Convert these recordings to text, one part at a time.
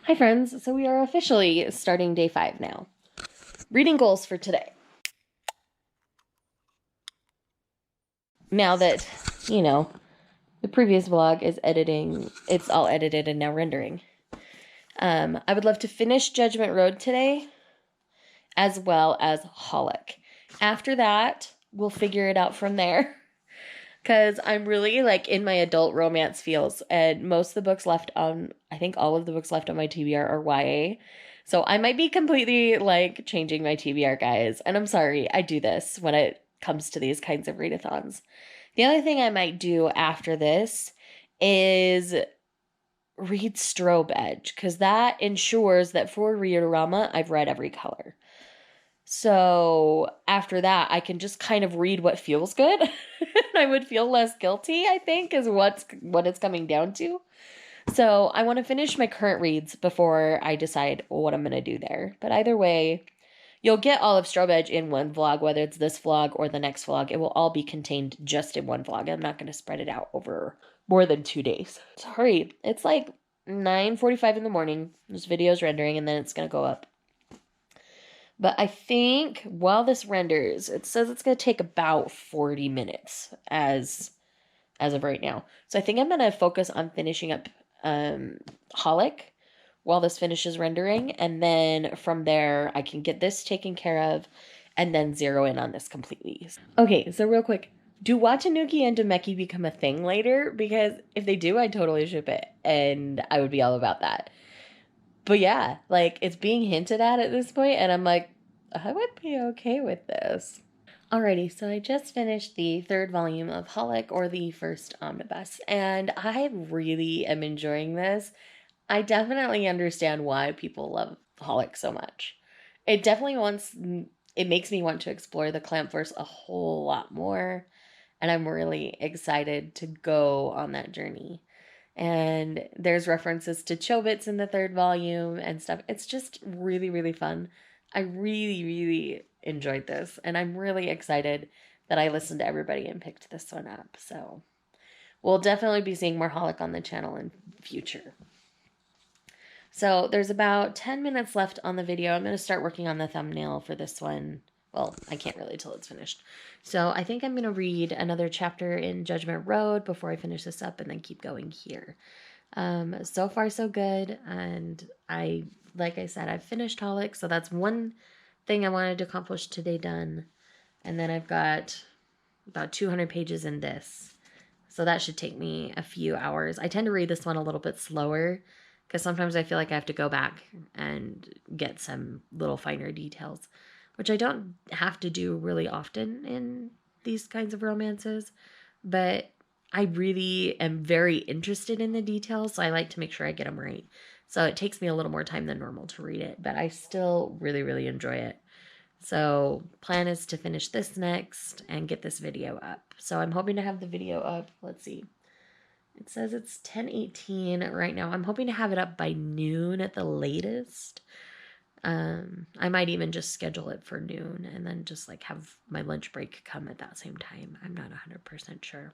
Hi friends, so we are officially starting day 5 now. Reading goals for today. Now that, the previous vlog is editing, it's all edited and now rendering. I would love to finish Judgment Road today, as well as Holic. After that, we'll figure it out from there. Because I'm really, in my adult romance feels, and most of the books left on, I think all of the books left on my TBR are YA. So I might be completely, changing my TBR, guys. And I'm sorry, I do this when it comes to these kinds of readathons. The other thing I might do after this is read Strobe Edge, because that ensures that for Readorama, I've read every color. So after that, I can just kind of read what feels good. I would feel less guilty, I think, is what it's coming down to. So I want to finish my current reads before I decide what I'm going to do there. But either way, you'll get all of Strobe Edge in one vlog, whether it's this vlog or the next vlog. It will all be contained just in one vlog. I'm not going to spread it out over more than 2 days. Sorry, it's 9:45 in the morning. This video's rendering, and then it's going to go up. But I think while this renders, it says it's going to take about 40 minutes as of right now. So I think I'm going to focus on finishing up Holic while this finishes rendering. And then from there, I can get this taken care of and then zero in on this completely. Okay, so real quick. Do Watanuki and Demeki become a thing later? Because if they do, I'd totally ship it. And I would be all about that. But yeah, it's being hinted at this point, and I'm like, I would be okay with this. Alrighty, so I just finished the 3rd volume of Holic, or the first omnibus, and I really am enjoying this. I definitely understand why people love Holic so much. It makes me want to explore the Clampverse a whole lot more, and I'm really excited to go on that journey. And there's references to Chobits in the 3rd volume and stuff. It's just really, really fun. I really, really enjoyed this. And I'm really excited that I listened to everybody and picked this one up. So we'll definitely be seeing more Holic on the channel in future. So there's about 10 minutes left on the video. I'm going to start working on the thumbnail for this one. Well, I can't really till it's finished. So I think I'm going to read another chapter in Judgment Road before I finish this up and then keep going here. So far, so good. And like I said, I've finished Holic. So that's one thing I wanted to accomplish today done. And then I've got about 200 pages in this. So that should take me a few hours. I tend to read this one a little bit slower because sometimes I feel like I have to go back and get some little finer details, which I don't have to do really often in these kinds of romances, but I really am very interested in the details, so I like to make sure I get them right. So it takes me a little more time than normal to read it, but I still really, really enjoy it. So plan is to finish this next and get this video up. So I'm hoping to have the video up, let's see. It says it's 10:18 right now. I'm hoping to have it up by noon at the latest. I might even just schedule it for noon and then just have my lunch break come at that same time. I'm not 100% sure.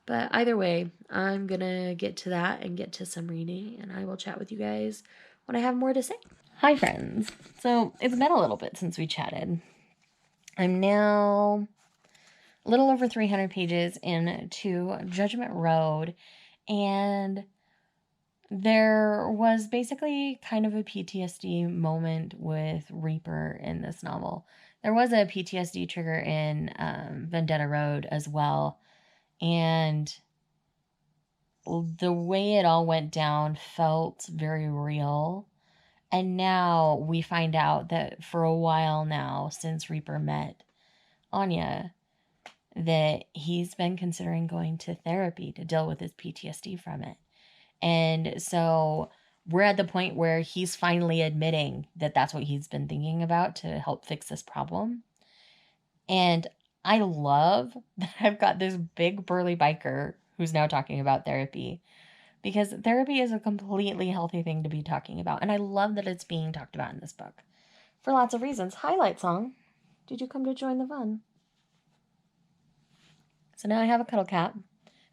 But either way, I'm gonna get to that and get to some reading, and I will chat with you guys when I have more to say. Hi friends. So it's been a little bit since we chatted. I'm now a little over 300 pages into Judgment Road, and there was basically kind of a PTSD moment with Reaper in this novel. There was a PTSD trigger in Vendetta Road as well, and the way it all went down felt very real. And now we find out that for a while now, since Reaper met Anya, that he's been considering going to therapy to deal with his PTSD from it. And so we're at the point where he's finally admitting that that's what he's been thinking about to help fix this problem. And I love that I've got this big burly biker who's now talking about therapy, because therapy is a completely healthy thing to be talking about. And I love that it's being talked about in this book for lots of reasons. Highlight song. Did you come to join the fun? So now I have a cuddle cat.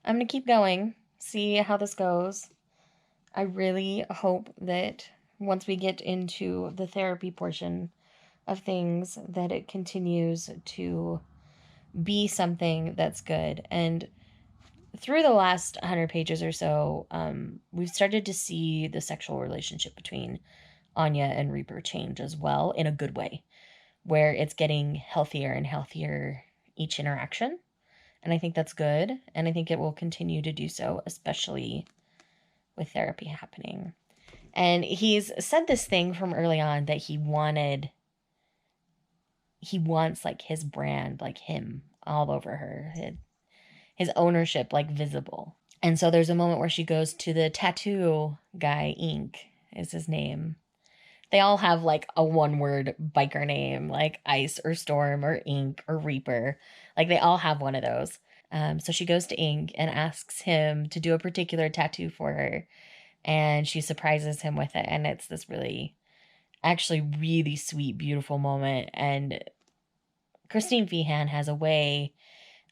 I'm going to keep going, see how this goes. I really hope that once we get into the therapy portion of things, that it continues to be something that's good. And through the last 100 pages or so, we've started to see the sexual relationship between Anya and Reaper change as well, in a good way, where it's getting healthier and healthier each interaction. And I think that's good. And I think it will continue to do so, especially with therapy happening. And he's said this thing from early on that he wants like his brand, like him all over her, his ownership like visible. And so there's a moment where she goes to the tattoo guy, Ink is his name. They all have like a one-word biker name, like Ice or Storm or Ink or Reaper. Like they all have one of those. So she goes to Ink and asks him to do a particular tattoo for her. And she surprises him with it. And it's this actually really sweet, beautiful moment. And Christine Feehan has a way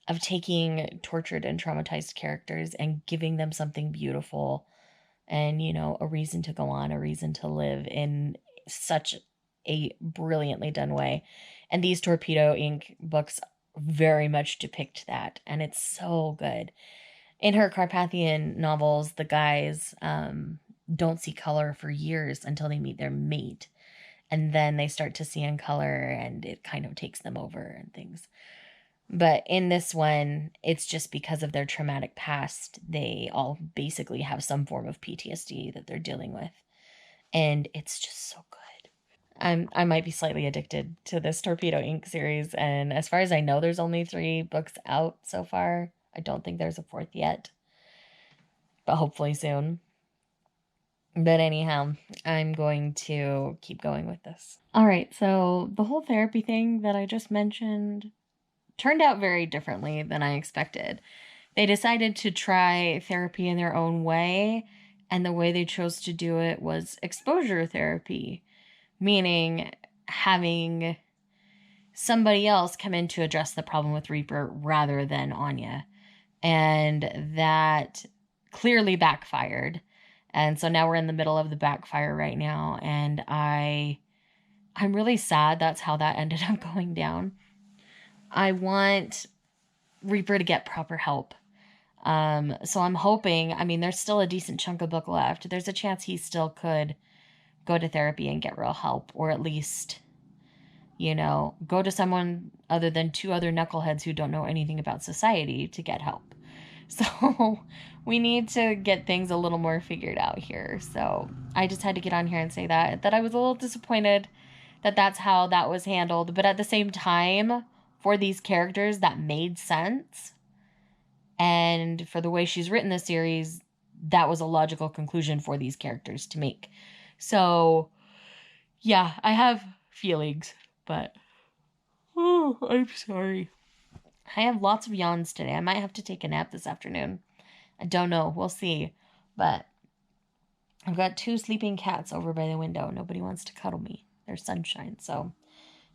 of taking tortured and traumatized characters and giving them something beautiful and, you know, a reason to go on, a reason to live in such a brilliantly done way. And these Torpedo Ink books very much depict that, and it's so good. In her Carpathian novels, the guys don't see color for years until they meet their mate, and then they start to see in color, and it kind of takes them over and things. But in this one, it's just because of their traumatic past. They all basically have some form of PTSD that they're dealing with. And it's just so good. I might be slightly addicted to this Torpedo Ink series. And as far as I know, there's only 3 books out so far. I don't think there's a 4th yet. But hopefully soon. But anyhow, I'm going to keep going with this. All right, so the whole therapy thing that I just mentioned turned out very differently than I expected. They decided to try therapy in their own way, and the way they chose to do it was exposure therapy, meaning having somebody else come in to address the problem with Reaper rather than Anya. And that clearly backfired. And so now we're in the middle of the backfire right now, and I'm really sad that's how that ended up going down. I want Reaper to get proper help. So I'm hoping, I mean, there's still a decent chunk of book left. There's a chance he still could go to therapy and get real help, or at least, you know, go to someone other than 2 other knuckleheads who don't know anything about society to get help. So we need to get things a little more figured out here. So I just had to get on here and say that I was a little disappointed that that's how that was handled. But at the same time, for these characters, that made sense. And for the way she's written the series, that was a logical conclusion for these characters to make. So, yeah, I have feelings, but I'm sorry. I have lots of yawns today. I might have to take a nap this afternoon. I don't know. We'll see. But I've got 2 sleeping cats over by the window. Nobody wants to cuddle me. They're sunshine, so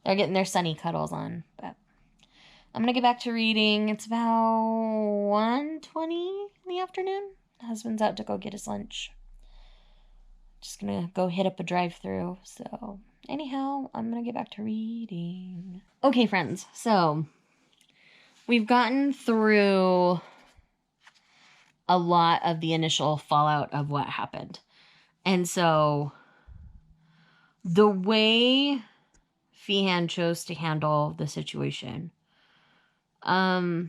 they're getting their sunny cuddles on. But I'm going to get back to reading. It's about 1:20 in the afternoon. My husband's out to go get his lunch. Just going to go hit up a drive-thru. So anyhow, I'm going to get back to reading. Okay, friends. So we've gotten through a lot of the initial fallout of what happened. And so the way Feehan chose to handle the situation, I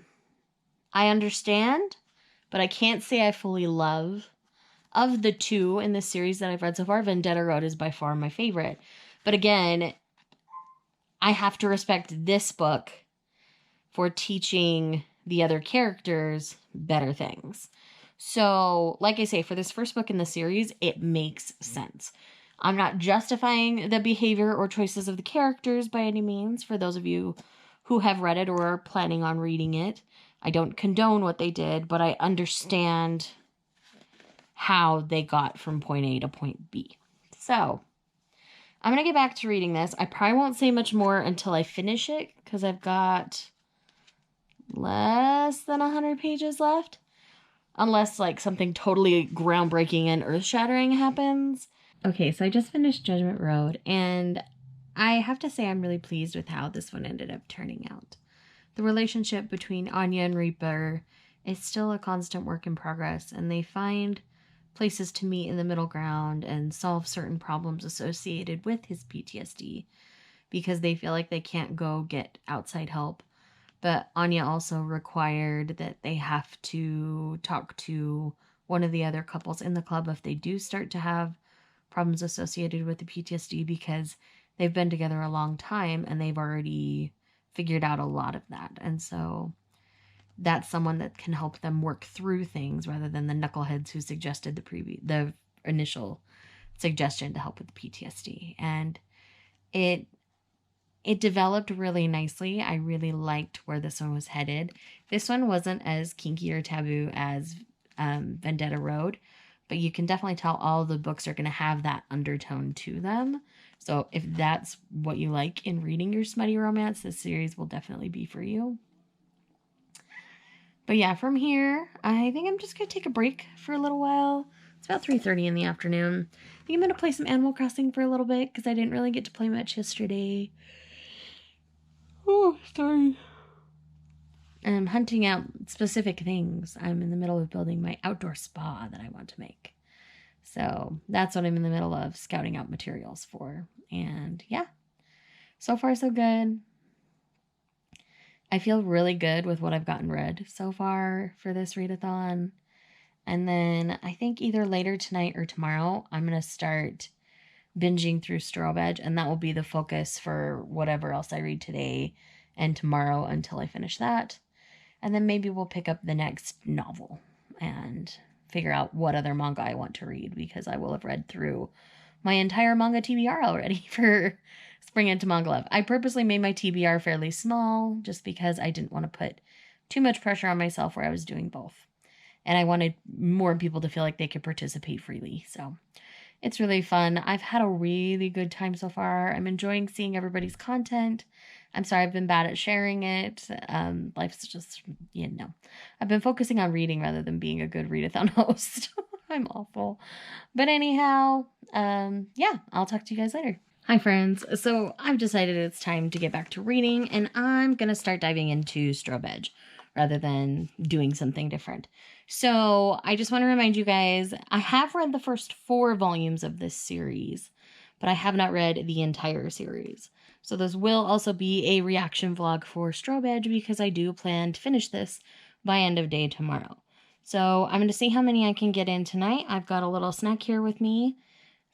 understand, but I can't say I fully love. Of the 2 in this series that I've read so far, Vendetta Road is by far my favorite. But again, I have to respect this book for teaching the other characters better things. So, like I say, for this first book in the series, it makes sense. I'm not justifying the behavior or choices of the characters by any means, for those of you who have read it or are planning on reading it. I don't condone what they did, but I understand how they got from point A to point B. So, I'm going to get back to reading this. I probably won't say much more until I finish it, because I've got less than 100 pages left. unless like something totally groundbreaking and earth-shattering happens. Okay, so I just finished Judgment Road, and I have to say I'm really pleased with how this one ended up turning out. The relationship between Anya and Reaper is still a constant work in progress, and they find places to meet in the middle ground and solve certain problems associated with his PTSD because they feel like they can't go get outside help. But Anya also required that they have to talk to one of the other couples in the club if they do start to have problems associated with the PTSD, because they've been together a long time and they've already figured out a lot of that. And so that's someone that can help them work through things rather than the knuckleheads who suggested the initial suggestion to help with the PTSD. And it developed really nicely. I really liked where this one was headed. This one wasn't as kinky or taboo as Vendetta Road, but you can definitely tell all the books are going to have that undertone to them. So if that's what you like in reading your smutty romance, this series will definitely be for you. But yeah, from here, I think I'm just going to take a break for a little while. It's about 3:30 in the afternoon. I think I'm going to play some Animal Crossing for a little bit because I didn't really get to play much yesterday. Oh, sorry. I'm hunting out specific things. I'm in the middle of building my outdoor spa that I want to make. So that's what I'm in the middle of scouting out materials for. And yeah, so far so good. I feel really good with what I've gotten read so far for this readathon. And then I think either later tonight or tomorrow, I'm going to start binging through Strobe Edge, and that will be the focus for whatever else I read today and tomorrow until I finish that. And then maybe we'll pick up the next novel and figure out what other manga I want to read, because I will have read through my entire manga TBR already for Spring Into Manga Love. I purposely made my TBR fairly small just because I didn't want to put too much pressure on myself where I was doing both. And I wanted more people to feel like they could participate freely. So it's really fun. I've had a really good time so far. I'm enjoying seeing everybody's content. I'm sorry I've been bad at sharing it. Life's just, I've been focusing on reading rather than being a good readathon host. I'm awful. But anyhow, I'll talk to you guys later. Hi friends. So I've decided it's time to get back to reading, and I'm going to start diving into Strobe Edge rather than doing something different. So I just want to remind you guys, I have read the first 4 volumes of this series, but I have not read the entire series. So this will also be a reaction vlog for Strobe Edge because I do plan to finish this by end of day tomorrow. So I'm going to see how many I can get in tonight. I've got a little snack here with me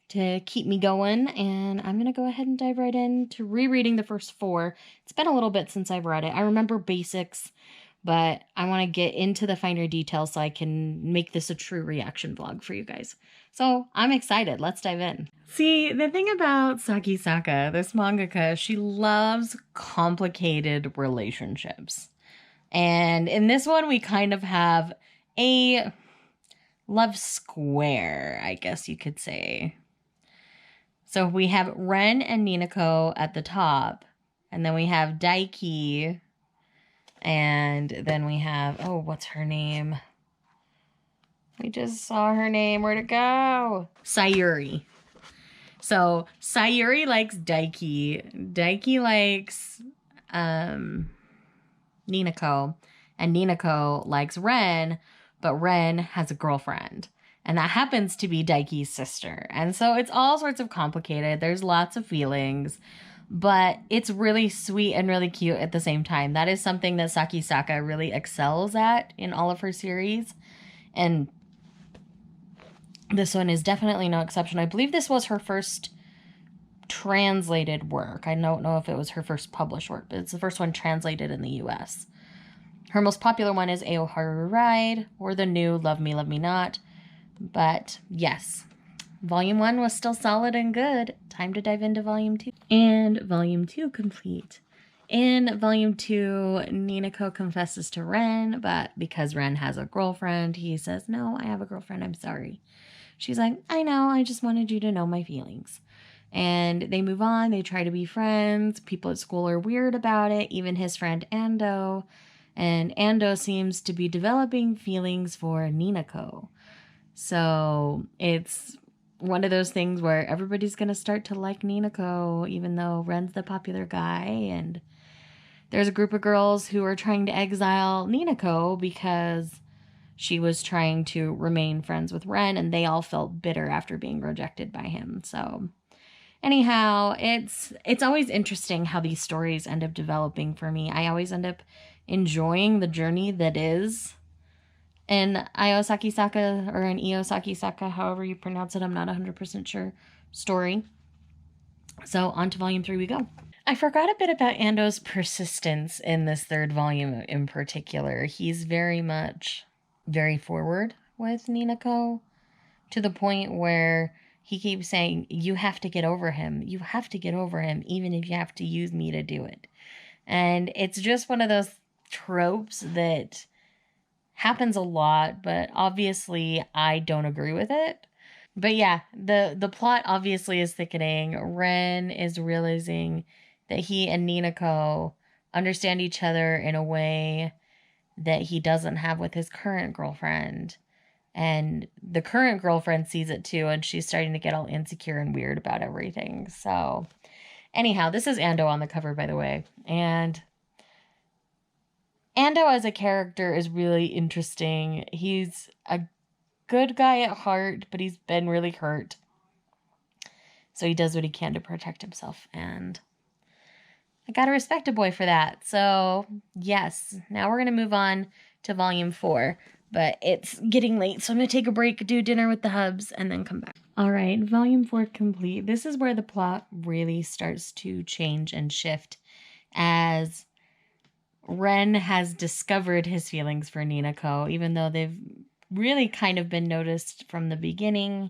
to keep me going, and I'm going to go ahead and dive right into rereading the first 4. It's been a little bit since I've read it. I remember basics, but I want to get into the finer details so I can make this a true reaction vlog for you guys. So I'm excited. Let's dive in. See, the thing about Saki Saka, this mangaka, she loves complicated relationships. And in this one, we kind of have a love square, I guess you could say. So we have Ren and Ninako at the top, and then we have Daiki, and then we have, what's her name? We just saw her name. Where'd it go? Sayuri. So Sayuri likes Daiki. Daiki likes Ninako. And Ninako likes Ren, but Ren has a girlfriend. And that happens to be Daiki's sister. And so it's all sorts of complicated. There's lots of feelings. But it's really sweet and really cute at the same time. That is something that Saki Saka really excels at in all of her series. And this one is definitely no exception. I believe this was her first translated work. I don't know if it was her first published work, but it's the first one translated in the US. Her most popular one is Aoharu Ride, or the new Love Me, Love Me Not. But yes, Volume 1 was still solid and good. Time to dive into Volume 2. And Volume 2 complete. In Volume 2, Ninako confesses to Ren, but because Ren has a girlfriend, he says, "No, I have a girlfriend, I'm sorry." She's like, "I know, I just wanted you to know my feelings." And they move on, they try to be friends. People at school are weird about it, even his friend Ando. And Ando seems to be developing feelings for Ninako. So it's one of those things where everybody's going to start to like Ninako, even though Ren's the popular guy. And there's a group of girls who are trying to exile Ninako because she was trying to remain friends with Ren, and they all felt bitter after being rejected by him. So anyhow, it's always interesting how these stories end up developing for me. I always end up enjoying the journey that is an Iosaki Saka or an Iosaki Saka, however you pronounce it. I'm not 100% sure. Story. So on to volume 3 we go. I forgot a bit about Ando's persistence in this third volume in particular. He's very forward with Ninako to the point where he keeps saying, you have to get over him. You have to get over him, even if you have to use me to do it. And it's just one of those tropes that happens a lot, but obviously I don't agree with it. But yeah, the plot obviously is thickening. Ren is realizing that he and Ninako understand each other in a way that he doesn't have with his current girlfriend. And the current girlfriend sees it too, and she's starting to get all insecure and weird about everything. So anyhow, this is Ando on the cover, by the way. And Ando as a character is really interesting. He's a good guy at heart, but he's been really hurt. So he does what he can to protect himself. And I gotta respect a boy for that. So yes, now we're going to move on to volume 4. But it's getting late, so I'm going to take a break, do dinner with the hubs, and then come back. All right, volume 4 complete. This is where the plot really starts to change and shift as Ren has discovered his feelings for Ninako, even though they've really kind of been noticed from the beginning.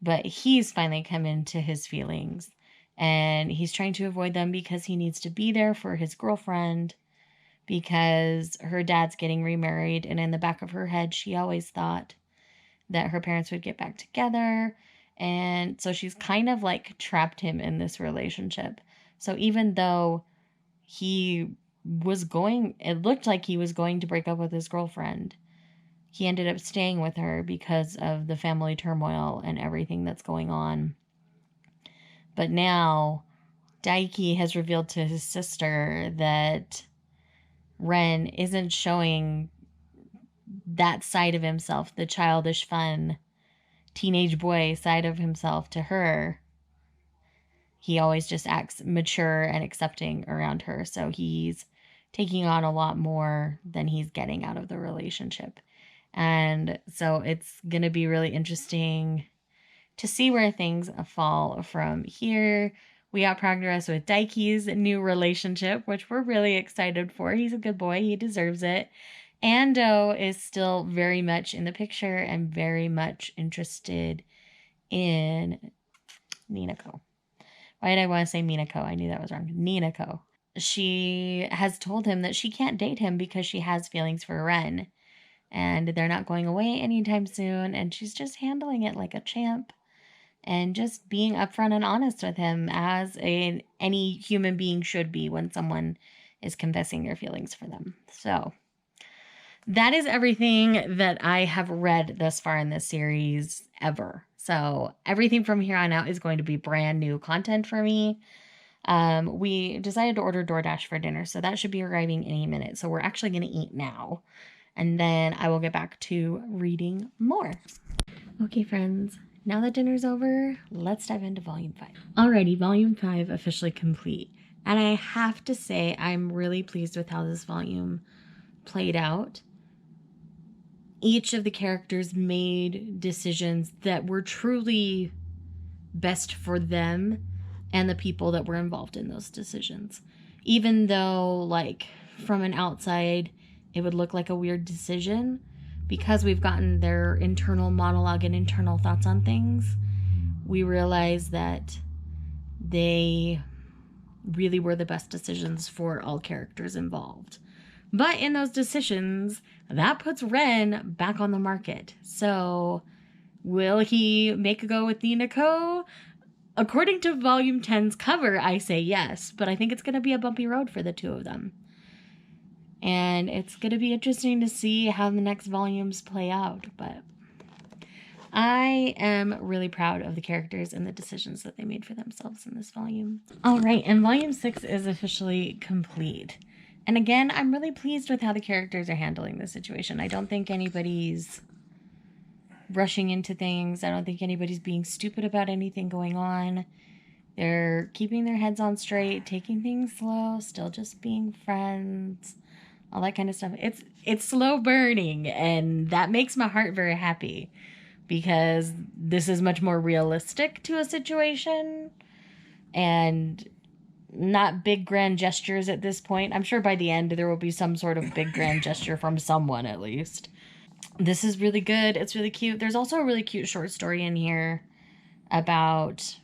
But he's finally come into his feelings, and he's trying to avoid them because he needs to be there for his girlfriend, because her dad's getting remarried, and in the back of her head, she always thought that her parents would get back together. And so she's kind of like trapped him in this relationship. So even though it looked like he was going to break up with his girlfriend, he ended up staying with her because of the family turmoil and everything that's going on. But now Daiki has revealed to his sister that Ren isn't showing that side of himself, the childish, fun, teenage boy side of himself to her. He always just acts mature and accepting around her. So he's taking on a lot more than he's getting out of the relationship. And so it's going to be really interesting to see where things fall from here. We got progress with Daiki's new relationship, which we're really excited for. He's a good boy. He deserves it. Ando is still very much in the picture and very much interested in Ninako. Why did I want to say Minako? I knew that was wrong. Ninako. She has told him that she can't date him because she has feelings for Ren. And they're not going away anytime soon. And she's just handling it like a champ. And just being upfront and honest with him as any human being should be when someone is confessing their feelings for them. So that is everything that I have read thus far in this series ever. So everything from here on out is going to be brand new content for me. We decided to order DoorDash for dinner, so that should be arriving any minute. So we're actually going to eat now. And then I will get back to reading more. Okay, friends. Now that dinner's over, let's dive into Volume 5. Alrighty, Volume 5 officially complete. And I have to say, I'm really pleased with how this volume played out. Each of the characters made decisions that were truly best for them and the people that were involved in those decisions. Even though, like, from an outside, it would look like a weird decision, because we've gotten their internal monologue and internal thoughts on things, we realize that they really were the best decisions for all characters involved. But in those decisions, that puts Ren back on the market. So will he make a go with Ninako? According to Volume 10's cover, I say yes, but I think it's going to be a bumpy road for the two of them. And it's going to be interesting to see how the next volumes play out. But I am really proud of the characters and the decisions that they made for themselves in this volume. All right, and volume 6 is officially complete. And again, I'm really pleased with how the characters are handling the situation. I don't think anybody's rushing into things. I don't think anybody's being stupid about anything going on. They're keeping their heads on straight, taking things slow, still just being friends, all that kind of stuff. It's slow burning, and that makes my heart very happy because this is much more realistic to a situation and not big grand gestures at this point. I'm sure by the end there will be some sort of big grand gesture from someone at least. This is really good. It's really cute. There's also a really cute short story in here about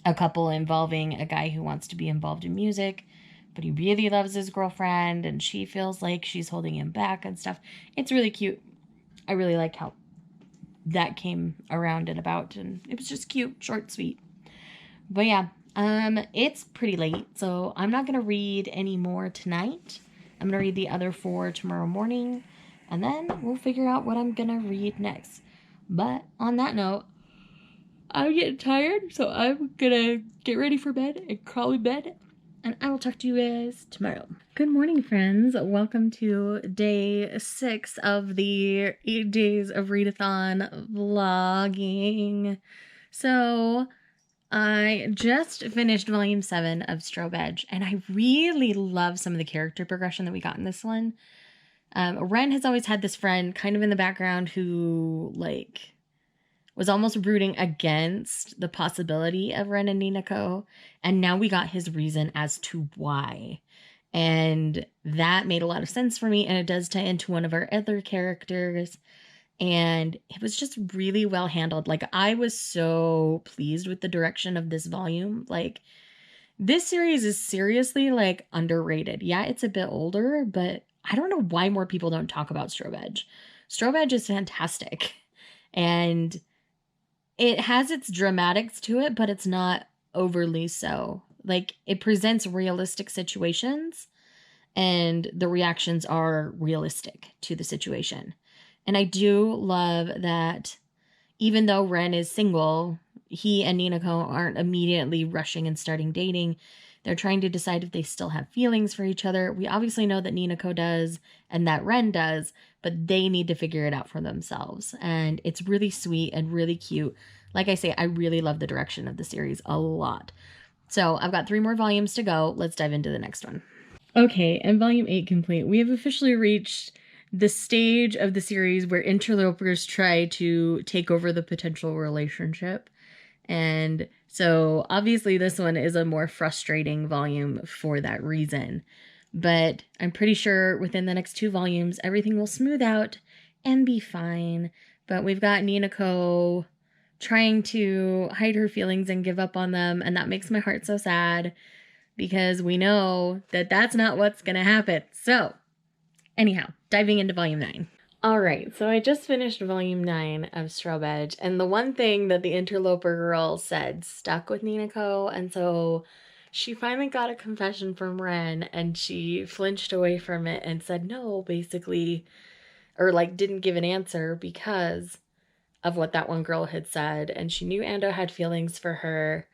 a couple involving a guy who wants to be involved in music, but he really loves his girlfriend and she feels like she's holding him back and stuff. It's really cute. I really liked how that came around and about, and it was just cute, short, sweet. But yeah, it's pretty late, so I'm not going to read any more tonight. I'm going to read the other 4 tomorrow morning, and then we'll figure out what I'm going to read next. But on that note, I'm getting tired, so I'm going to get ready for bed and crawl in bed, and I will talk to you guys tomorrow. Good morning, friends. Welcome to day 6 of the 8 days of Readathon vlogging. So I just finished volume 7 of Strobe Edge, and I really love some of the character progression that we got in this one. Ren has always had this friend kind of in the background who, like, was almost rooting against the possibility of Ren and Ninako, and now we got his reason as to why. And that made a lot of sense for me, and it does tie into one of our other characters, and it was just really well handled. Like, I was so pleased with the direction of this volume. Like, this series is seriously, like, underrated. Yeah, it's a bit older, but I don't know why more people don't talk about Strobe Edge. Strobe Edge is fantastic, and it has its dramatics to it, but it's not overly so. Like, it presents realistic situations, and the reactions are realistic to the situation. And I do love that even though Ren is single, he and Ninako aren't immediately rushing and starting dating. They're trying to decide if they still have feelings for each other. We obviously know that Ninako does and that Ren does, but they need to figure it out for themselves. And it's really sweet and really cute. Like I say, I really love the direction of the series a lot. So I've got 3 more volumes to go. Let's dive into the next one. Okay, and volume 8 complete. We have officially reached the stage of the series where interlopers try to take over the potential relationship. And so obviously this one is a more frustrating volume for that reason. But I'm pretty sure within the next 2 volumes, everything will smooth out and be fine. But we've got Ninako trying to hide her feelings and give up on them. And that makes my heart so sad because we know that that's not what's going to happen. So anyhow, diving into volume 9. All right, so I just finished volume 9 of Strobe Edge, and the one thing that the interloper girl said stuck with Ninako, and so she finally got a confession from Ren, and she flinched away from it and said no, basically, or like didn't give an answer because of what that one girl had said, and she knew Ando had feelings for her,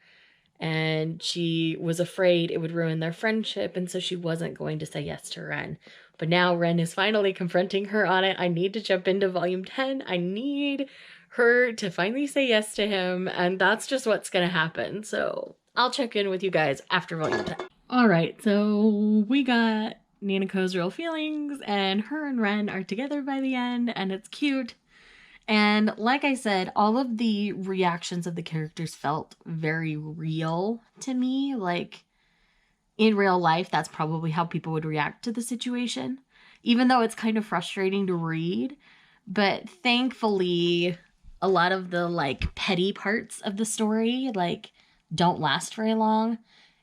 and she was afraid it would ruin their friendship, and so she wasn't going to say yes to Ren. But now Ren is finally confronting her on it. I need to jump into volume 10. I need her to finally say yes to him, and that's just what's going to happen. So I'll check in with you guys after volume 10. All right, so we got Ninako's real feelings, and her and Ren are together by the end, and it's cute. And like I said, all of the reactions of the characters felt very real to me. Like, in real life, that's probably how people would react to the situation, even though it's kind of frustrating to read. But thankfully, a lot of the, like, petty parts of the story, like, don't last very long.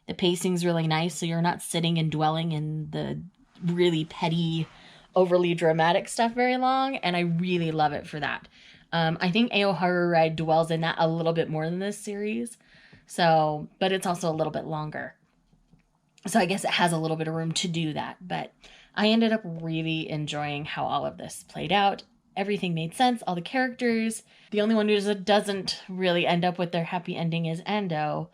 The pacing's really nice, so you're not sitting and dwelling in the really petty, overly dramatic stuff very long, and I really love it for that. I think Aoharu Ride dwells in that a little bit more than this series, so, but it's also a little bit longer. So I guess it has a little bit of room to do that. But I ended up really enjoying how all of this played out. Everything made sense, all the characters. The only one who doesn't really end up with their happy ending is Ando.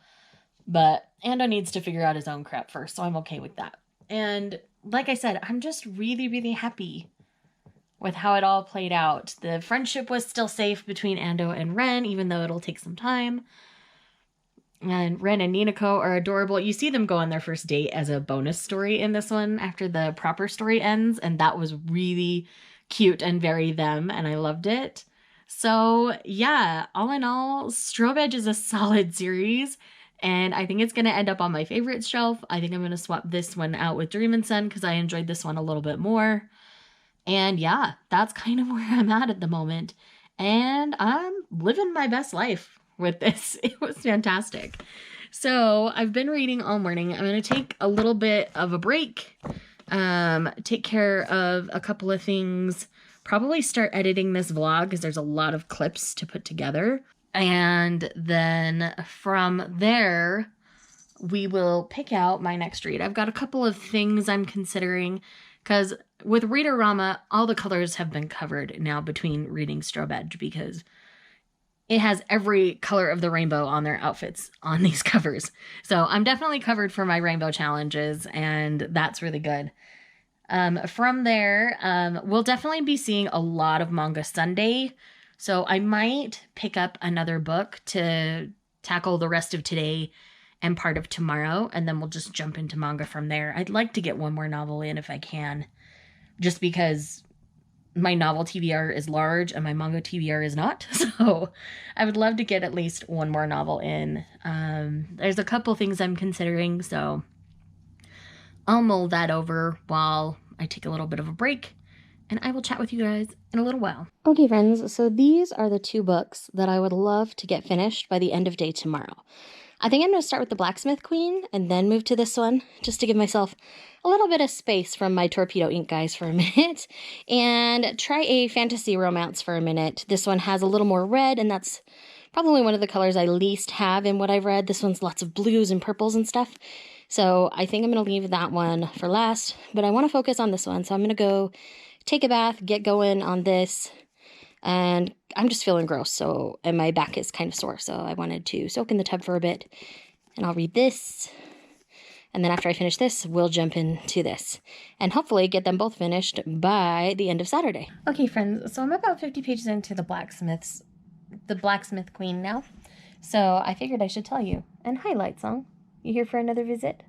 But Ando needs to figure out his own crap first, so I'm okay with that. And like I said, I'm just really, really happy with how it all played out. The friendship was still safe between Ando and Ren, even though it'll take some time. And Ren and Ninako are adorable. You see them go on their first date as a bonus story in this one after the proper story ends, and that was really cute and very them, and I loved it. So yeah, all in all, Strobe Edge is a solid series, and I think it's going to end up on my favorites shelf. I think I'm going to swap this one out with Dream and Sun because I enjoyed this one a little bit more. And yeah, that's kind of where I'm at the moment. And I'm living my best life with this. It was fantastic. So I've been reading all morning. I'm going to take a little bit of a break, take care of a couple of things, probably start editing this vlog because there's a lot of clips to put together. And then from there, we will pick out my next read. I've got a couple of things I'm considering because with Readorama, all the colors have been covered now between reading Strobe Edge because it has every color of the rainbow on their outfits on these covers. So I'm definitely covered for my rainbow challenges, and that's really good. From there, we'll definitely be seeing a lot of Manga Sunday. So I might pick up another book to tackle the rest of today and part of tomorrow, and then we'll just jump into manga from there. I'd like to get one more novel in if I can, just because my novel TBR is large and my manga TBR is not. So I would love to get at least one more novel in. There's a couple things I'm considering, so I'll mull that over while I take a little bit of a break, and I will chat with you guys in a little while. Okay, friends, so these are the two books that I would love to get finished by the end of day tomorrow. I think I'm going to start with the Blacksmith Queen and then move to this one, just to give myself a little bit of space from my Torpedo Ink guys for a minute, and try a fantasy romance for a minute. This one has a little more red, and that's probably one of the colors I least have in what I've read. This one's lots of blues and purples and stuff, so I think I'm going to leave that one for last, but I want to focus on this one, so I'm going to go take a bath, get going on this, and I'm just feeling gross, and my back is kind of sore, so I wanted to soak in the tub for a bit, and I'll read this, and then after I finish this, we'll jump into this, and hopefully get them both finished by the end of Saturday. Okay, friends, so I'm about 50 pages into the Blacksmith Queen now, so I figured I should tell you. And hi, Light Song. You here for another visit?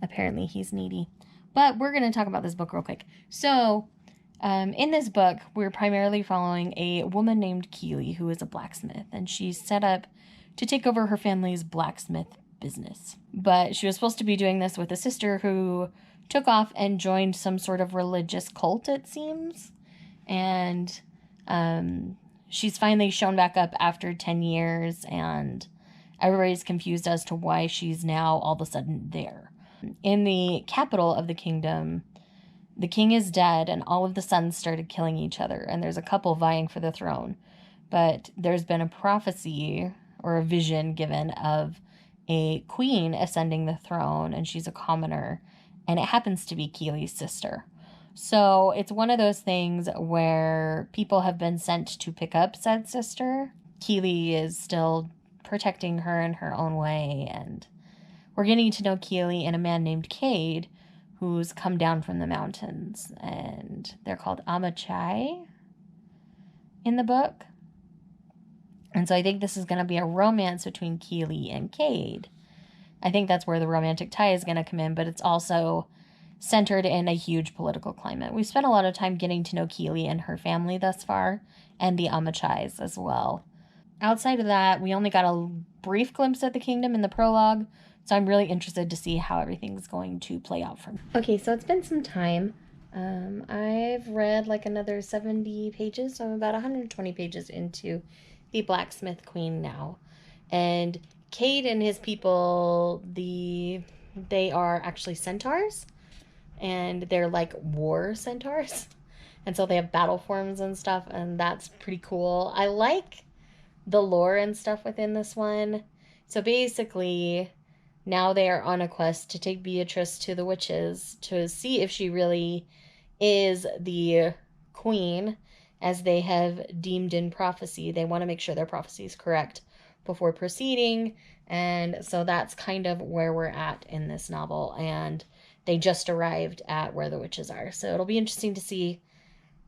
Apparently he's needy. But we're going to talk about this book real quick. So, in this book, we're primarily following a woman named Keely, who is a blacksmith, and she's set up to take over her family's blacksmith business. But she was supposed to be doing this with a sister who took off and joined some sort of religious cult, it seems. And she's finally shown back up after 10 years, and everybody's confused as to why she's now all of a sudden there. In the capital of the kingdom, the king is dead, and all of the sons started killing each other, and there's a couple vying for the throne. But there's been a prophecy or a vision given of a queen ascending the throne, and she's a commoner, and it happens to be Keely's sister. So it's one of those things where people have been sent to pick up said sister. Keely is still protecting her in her own way, and we're getting to know Keely and a man named Cade, who's come down from the mountains, and they're called Amachai in the book. And so I think this is going to be a romance between Keely and Cade. I think that's where the romantic tie is going to come in, but it's also centered in a huge political climate. We've spent a lot of time getting to know Keely and her family thus far, and the Amachais as well. Outside of that, we only got a brief glimpse at the kingdom in the prologue, so I'm really interested to see how everything's going to play out from. Okay, so it's been some time. I've read like another 70 pages, so I'm about 120 pages into the Blacksmith Queen now. And Cade and his people, they are actually centaurs, and they're like war centaurs. And so they have battle forms and stuff, and that's pretty cool. I like the lore and stuff within this one. So basically, Now they are on a quest to take Beatrice to the witches to see if she really is the queen, as they have deemed in prophecy. They want to make sure their prophecy is correct before proceeding. And so that's kind of where we're at in this novel. And they just arrived at where the witches are. So it'll be interesting to see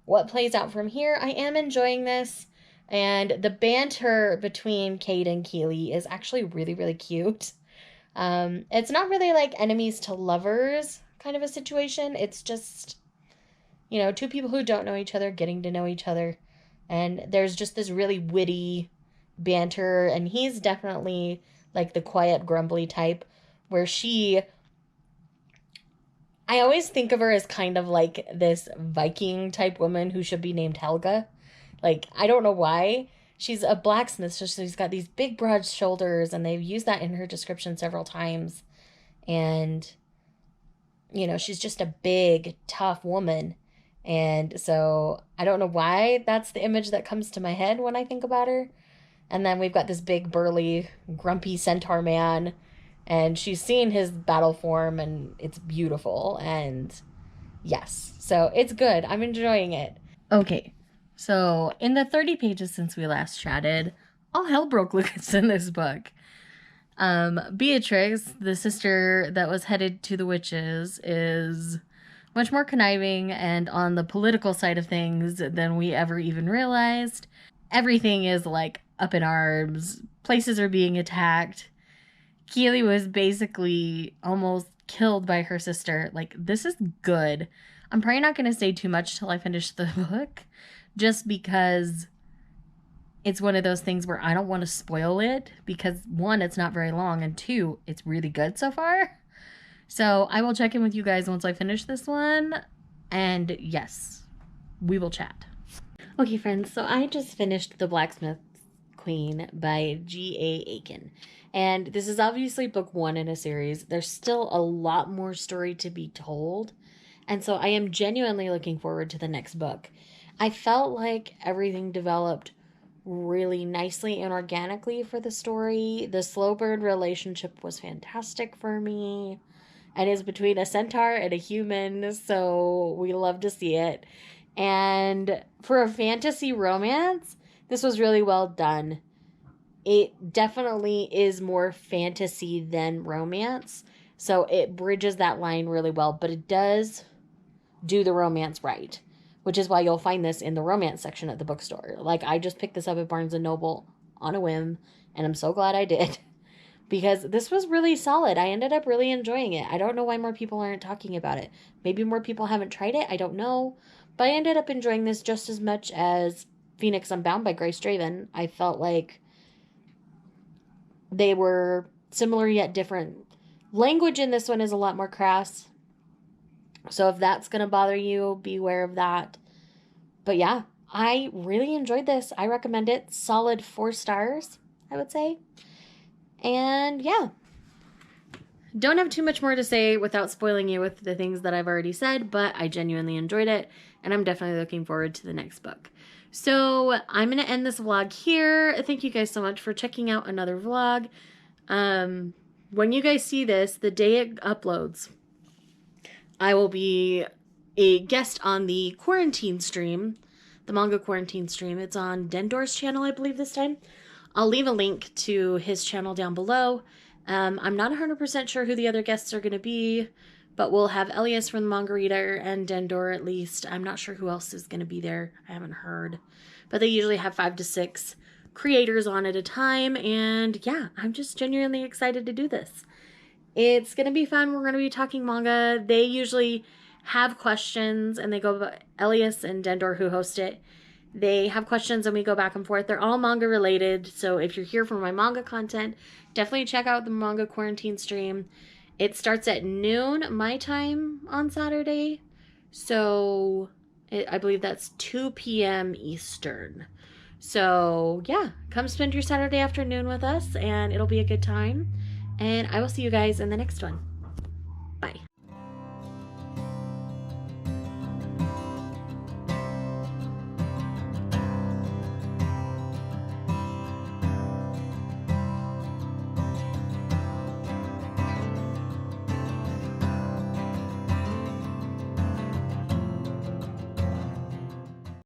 what plays out from here. I am enjoying this. And the banter between Kate and Keely is actually really, really cute. It's not really like enemies to lovers kind of a situation. It's just, you know, two people who don't know each other getting to know each other. And there's just this really witty banter. And he's definitely like the quiet, grumbly type, where I always think of her as kind of like this Viking type woman who should be named Helga. Like, I don't know why. She's a blacksmith, so she's got these big, broad shoulders, and they've used that in her description several times. And, you know, she's just a big, tough woman. And so I don't know why that's the image that comes to my head when I think about her. And then we've got this big, burly, grumpy centaur man, and she's seen his battle form, and it's beautiful. And yes, so it's good. I'm enjoying it. Okay. So, in the 30 pages since we last chatted, all hell broke loose in this book. Beatrix, the sister that was headed to the witches, is much more conniving and on the political side of things than we ever even realized. Everything is, like, up in arms. Places are being attacked. Keely was basically almost killed by her sister. Like, this is good. I'm probably not going to say too much till I finish the book, just because it's one of those things where I don't want to spoil it, because one, it's not very long, and two, it's really good so far. So I will check in with you guys once I finish this one, and yes, we will chat. Okay, friends, so I just finished The Blacksmith Queen by G.A. Aiken, and this is obviously book 1 in a series. There's still a lot more story to be told, and so I am genuinely looking forward to the next book. I felt like everything developed really nicely and organically for the story. The slow burn relationship was fantastic for me. It is between a centaur and a human, so we love to see it. And for a fantasy romance, this was really well done. It definitely is more fantasy than romance, so it bridges that line really well, but it does do the romance right, which is why you'll find this in the romance section at the bookstore. Like, I just picked this up at Barnes & Noble on a whim, and I'm so glad I did, because this was really solid. I ended up really enjoying it. I don't know why more people aren't talking about it. Maybe more people haven't tried it. I don't know. But I ended up enjoying this just as much as Phoenix Unbound by Grace Draven. I felt like they were similar yet different. Language in this one is a lot more crass, so if that's going to bother you, beware of that. But yeah, I really enjoyed this. I recommend it. Solid 4 stars, I would say. And yeah, don't have too much more to say without spoiling you with the things that I've already said, but I genuinely enjoyed it, and I'm definitely looking forward to the next book. So I'm going to end this vlog here. Thank you guys so much for checking out another vlog. When you guys see this, the day it uploads, I will be a guest on the quarantine stream, the manga quarantine stream. It's on Dendor's channel, I believe, this time. I'll leave a link to his channel down below. I'm not 100% sure who the other guests are going to be, but we'll have Elias from the Manga Reader and Dendor at least. I'm not sure who else is going to be there. I haven't heard. But they usually have 5 to 6 creators on at a time. And yeah, I'm just genuinely excited to do this. It's going to be fun. We're going to be talking manga. They usually have questions, and they go, Elias and Dendor, who host it, they have questions and we go back and forth. They're all manga related. So if you're here for my manga content, definitely check out the manga quarantine stream. It starts at noon my time on Saturday. So I believe that's 2 p.m. Eastern. So yeah, come spend your Saturday afternoon with us, and it'll be a good time. And I will see you guys in the next one.